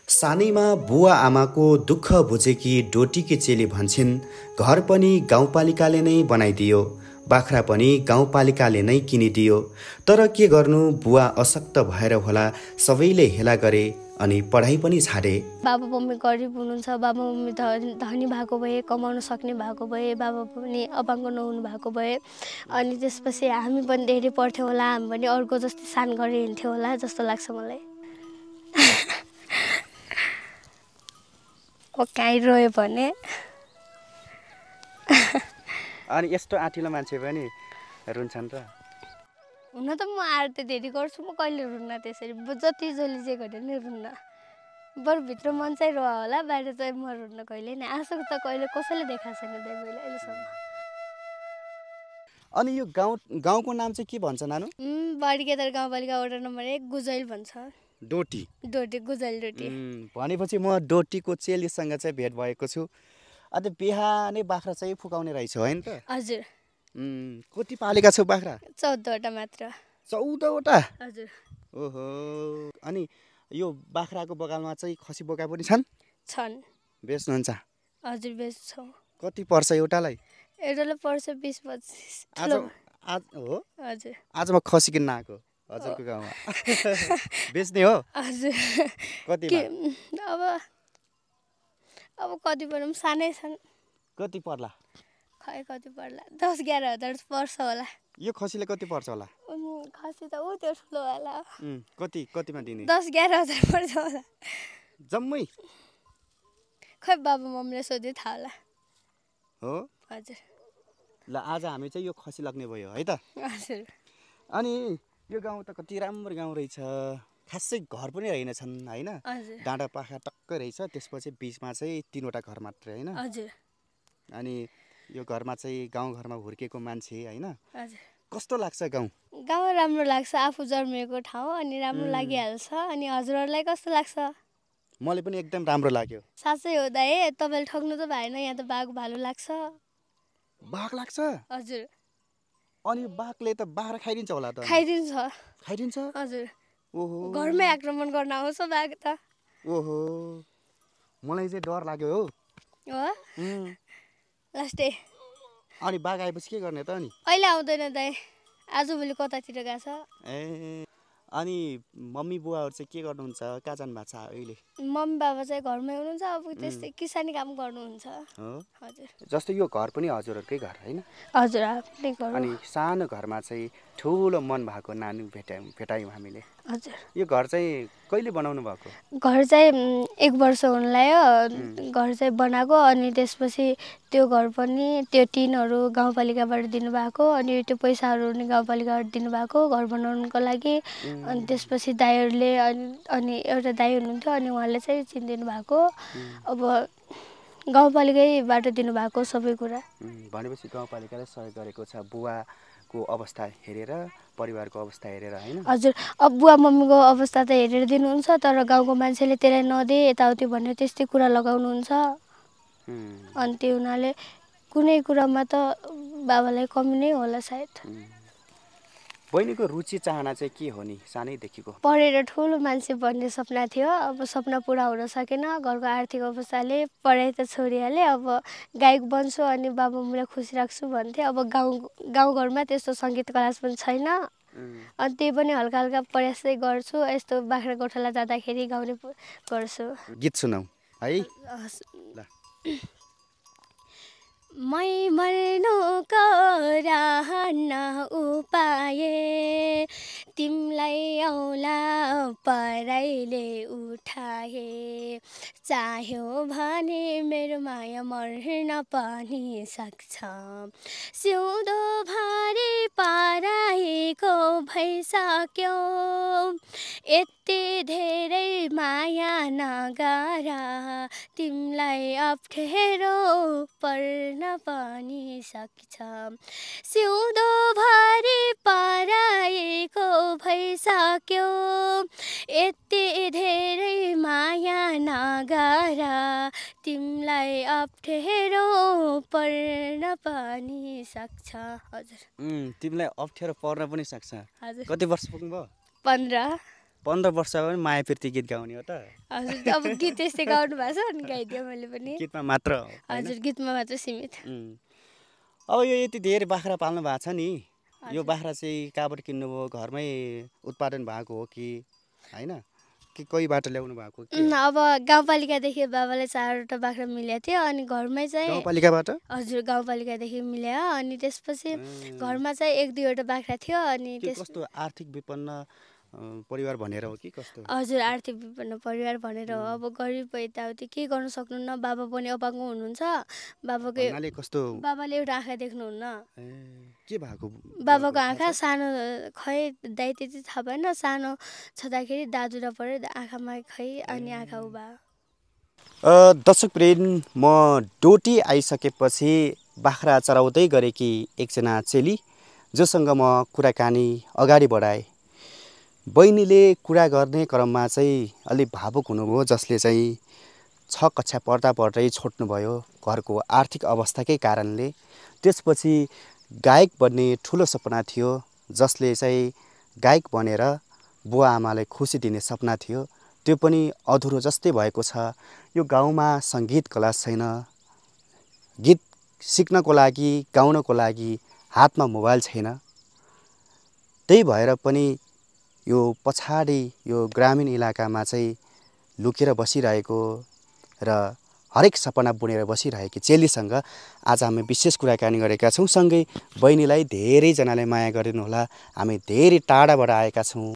सानैमा बुवा आमाको दुःख बुझेकी डोटीकी चेली भन्छन्, घर पनि गाउँपालिकाले नै बनाइदियो, बाख्रा पनि गाउँपालिकाले नै किनिदियो। तर के गर्नु, बुवा अशक्त भएर होला सबैले हेला गरे अनि पढाइ पनि छाडे। बाबा मम्मी गरिब हुनुहुन्छ, बाबा मम्मी धनी भएको भए, कमाउन सक्ने भएको भए, बाबा पनि अपाङ्ग नहुनु भएको भए, अनि त्यसपछि हामी पनि धेरै पढ्थ्यौँ होला, हामी पनि अर्को जस्तै सान गरेर हिँड्थ्यौँ होला जस्तो लाग्छ मलाई। काहीँ रोयो भने अनि यस्तो आँटिलो मान्छे पनि रुन्छन् र? हुन त म आरती धेरै गर्छु, म कहिले रुन्न त्यसरी, जति जसले जे गरे नि रुन्न। बरु भित्र मन चाहिँ रोआ होला, बाहिर चाहिँ म रुन्न कहिले नै। आँसु त कहिले कसैले देखाएको छैन दाइ मैले अहिलेसम्म। अनि यो गाउँको नाम चाहिँ के भन्छ नानु? बडीकेदार गाउँपालिका वडा नम्बर 1 गुजैल भन्छ। डोटी गुजैल डोटी। भनेपछि म डोटीको चेलीसँग चाहिँ भेट भएको छु। अन्त बिहानै बाख्रा चाहिँ फुकाउने रहेछ होइन त? हजुर। कति पालेका छौ बाख्रा? 14वटा मात्र। 14वटा? हजुर। ओहो। अनि यो बाख्राको बगालमा चाहिँ खसी बोका पनि छन्? छन्। बेच्नुहुन्छ? हजुर बेच्छौँ। कति पर्छ एउटालाई? एउटालाई पर्छ 20-25। आज हो? हजुर। आज म खसी किन्न आएको हजुरको गाउँमा। बेच्ने हो? हजुर। कतिमा? अब कति पर्नु सानै छन्। कति पर्ला? खै कति पर्ला, 10-11 हजार पर्छ होला। यो खसीले कति पर्छ होला? खसी त त्यो ठुलो होला। कतिमा दिने? 10-11 हजार पर्छ होला। जम्मै? खै बाबा मम्मीले सोधे थाहा होला। हो? हजुर। ल आज हामी चाहिँ यो खसी लाग्ने भयो है त? हजुर। अनि यो गाउँ त कति राम्रो गाउँ रहेछ, खासै घर पनि रहेनछन् होइन? डाँडा पाखा टक्कै रहेछ, त्यसपछि बिचमा चाहिँ 3वटा घर मात्रै होइन? हजुर। अनि यो घरमा चाहिँ गाउँघरमा हुर्केको मान्छे होइन? हजुर। कस्तो लाग्छ गाउँ? गाउँ राम्रो लाग्छ, आफू जन्मिएको ठाउँ अनि राम्रो लागिहाल्छ। अनि हजुरहरूलाई कस्तो लाग्छ? मलाई पनि एकदम राम्रो लाग्यो। साँच्चै हो दाइ, तपाईँले ठग्नु त भएन, यहाँ त बाघ भालु लाग्छ। बाघ लाग्छ? हजुर। अनि बाघले त बाख्रा खाइदिन्छ होला त? खाइदिन्छ। खाइदिन्छ? हजुर। ओहो। घरमै आक्रमण गर्न आउँछ बाघ त। ओहो, मलाई चाहिँ डर लाग्यो हो। हो? लास्टै। अनि बाघ आएपछि के गर्ने त अनि? अहिले आउँदैन दाइ, आजभोलि कतातिर गएको छ। अनि मम्मी बुवाहरू चाहिँ के गर्नुहुन्छ, कहाँ जानु भएको छ अहिले? मम्मी बाबा चाहिँ घरमै हुनुहुन्छ, अब त्यस्तै किसानी काम गर्नुहुन्छ। हजुर। जस्तो यो घर पनि हजुरहरूकै घर होइन? हजुर आफ्नै घर। अनि सानो घरमा चाहिँ ठुलो मन भएको नानी भेटायौँ हामीले। हजुर। यो घर चाहिँ कहिले बनाउनु भएको? घर चाहिँ 1 वर्ष हुन लाग्यो घर चाहिँ बनाएको। अनि त्यसपछि त्यो घर पनि त्यो टिनहरू गाउँपालिकाबाट दिनुभएको, अनि त्यो पैसाहरू पनि गाउँपालिकाबाट दिनुभएको घर बनाउनुको लागि। अनि त्यसपछि दाइहरूले अनि एउटा दाइ हुनुहुन्थ्यो, अनि उहाँले चाहिँ चिनिदिनु भएको। अब गाउँपालिकैबाट दिनुभएको सबै कुरा। भनेपछि गाउँपालिकाले सहयोग गरेको छ बुवाको अवस्था हेरेर, परिवारको अवस्था हेरेर होइन? हजुर। अब बुवा मम्मीको अवस्था त हेरेर दिनुहुन्छ, तर गाउँको मान्छेले त्यसलाई नदे यताउति भनेर त्यस्तै कुरा लगाउनुहुन्छ। अनि त्यो हुनाले कुनै कुरामा त बाबालाई कमी नै होला सायद। बहिनीको रुचि चाहना चाहिँ के हो नि सानैदेखिको? पढेर ठुलो मान्छे बन्ने सपना थियो, अब सपना पुरा हुन सकेन। घरको आर्थिक अवस्थाले पढाइ त छोडिहालेँ। अब गायक बन्छु अनि बाबा मम्मीलाई खुसी राख्छु भन्थेँ। अब गाउँघरमा त्यस्तो सङ्गीत क्लास पनि छैन, अनि त्यही पनि हल्का हल्का प्रयास चाहिँ गर्छु। यस्तो बाख्रा गोठाला जाँदाखेरि गाउने गर्छु। गीत सुनाऊ है। मै मर्नुको रहन उपाय, तिमीलाई औला पराइले उठाए, चाह्यो भने मेरो माया मर्न पनि सक्छ, सिउँदो भरि पराएको भइसक्यो, यति धेरै माया नगर, तिमीलाई अप्ठ्यारो पर्न पनि सक्छ, सिउँदो भरि पराएको भइसक्यो, यति धेरै माया नगर, तिमीलाई अप्ठ्यारो पर्न पनि सक्छ। हजुर। तिमीलाई अप्ठ्यारो पर्न पनि सक्छ। हजुर। कति वर्ष पुग्नुभयो? 15। 15 वर्ष पनि माया प्रीति गीत गाउने हो त? हजुर अब गीत त्यस्तै गाउनु भएको छ अनि गाइदियो मैले पनि। गीतमा मात्र? हजुर गीतमा मात्र सीमित। अब यो यति धेरै बाख्रा पाल्नु भएको छ नि, यो बाख्रा चाहिँ कहाँबाट किन्नुभयो? घरमै उत्पादन भएको हो कि होइन, कि कोहीबाट ल्याउनु भएको? अब गाउँपालिकादेखि बाबाले 4वटा बाख्रा मिलेको थियो अनि घरमै चाहिँ गाउँपालिकाबाट? हजुर गाउँपालिकादेखि मिल्यो अनि त्यसपछि घरमा चाहिँ 1-2वटा बाख्रा थियो अनि कस्तो आर्थिक विपन्न परिवार भनेर हो कि कस्तो? हजुर आर्थिक विपन्न परिवार भनेर हो। अब गरिब यताउति के गर्न सक्नुहुन्न, बाबा पनि अपाङ्ग हुनुहुन्छ। बाबाले एउटा आँखा देख्नुहुन्न। के भएको? बाबाको आँखा सानो, खै दाइ त्यति थाहा भएन, सानो छँदाखेरि दाजुरा पऱ्यो आँखामा खै अनि आँखा उभा। दर्शकवृन्द, म डोटी आइसकेपछि बाख्रा चराउँदै गरेकी एकजना चेली जोसँग म कुराकानी अगाडि बढाएँ। बहिनीले कुरा गर्ने क्रममा चाहिँ अलिक भावुक हुनुभयो, जसले चाहिँ 6 कक्षा पढ्दा पढ्दै छोड्नुभयो घरको आर्थिक अवस्थाकै कारणले। त्यसपछि गायक बन्ने ठुलो सपना थियो, जसले चाहिँ गायक बनेर बुवा आमालाई खुसी दिने सपना थियो, त्यो पनि अधुरो जस्तै भएको छ। यो गाउँमा सङ्गीत क्लास छैन, गीत सिक्नको लागि गाउनको लागि हातमा मोबाइल छैन। त्यही भएर पनि यो पछाडि यो ग्रामीण इलाकामा चाहिँ लुकेर बसिरहेको र हरेक सपना बुनेर बसिरहेकी चेलीसँग आज हामी विशेष कुराकानी गरेका छौँ। सँगै बहिनीलाई धेरैजनाले माया गरिदिनु होला, हामी धेरै टाढाबाट आएका छौँ।